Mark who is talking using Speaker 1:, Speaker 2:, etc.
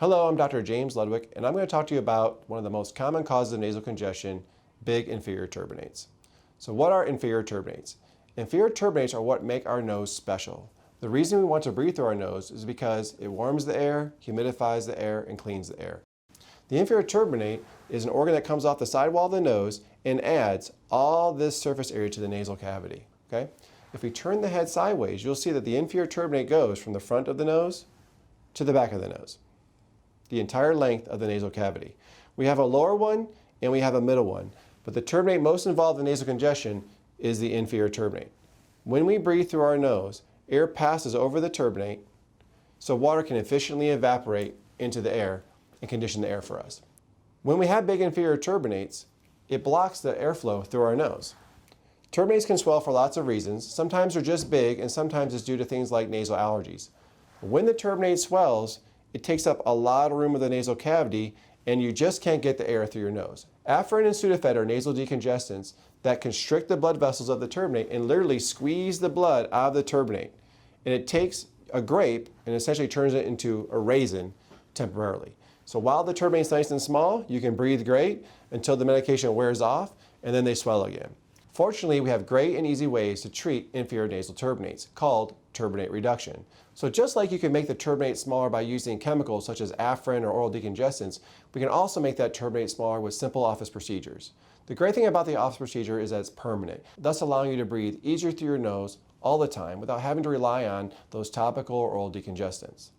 Speaker 1: Hello, I'm Dr. James Ludwick, and I'm going to talk to you about one of the most common causes of nasal congestion, big inferior turbinates. So what are inferior turbinates? Inferior turbinates are what make our nose special. The reason we want to breathe through our nose is because it warms the air, humidifies the air, and cleans the air. The inferior turbinate is an organ that comes off the side wall of the nose and adds all this surface area to the nasal cavity. Okay? If we turn the head sideways, you'll see that the inferior turbinate goes from the front of the nose to the back of the nose, the entire length of the nasal cavity. We have a lower one and we have a middle one, but the turbinate most involved in nasal congestion is the inferior turbinate. When we breathe through our nose, air passes over the turbinate so water can efficiently evaporate into the air and condition the air for us. When we have big inferior turbinates, it blocks the airflow through our nose. Turbinates can swell for lots of reasons. Sometimes they're just big, and sometimes it's due to things like nasal allergies. When the turbinate swells, it takes up a lot of room in the nasal cavity, and you just can't get the air through your nose. Afrin and Sudafed are nasal decongestants that constrict the blood vessels of the turbinate and literally squeeze the blood out of the turbinate. And it takes a grape and essentially turns it into a raisin temporarily. So while the turbinate's nice and small, you can breathe great until the medication wears off, and then they swell again. Fortunately, we have great and easy ways to treat inferior nasal turbinates called turbinate reduction. So just like you can make the turbinate smaller by using chemicals such as Afrin or oral decongestants, we can also make that turbinate smaller with simple office procedures. The great thing about the office procedure is that it's permanent, thus allowing you to breathe easier through your nose all the time without having to rely on those topical or oral decongestants.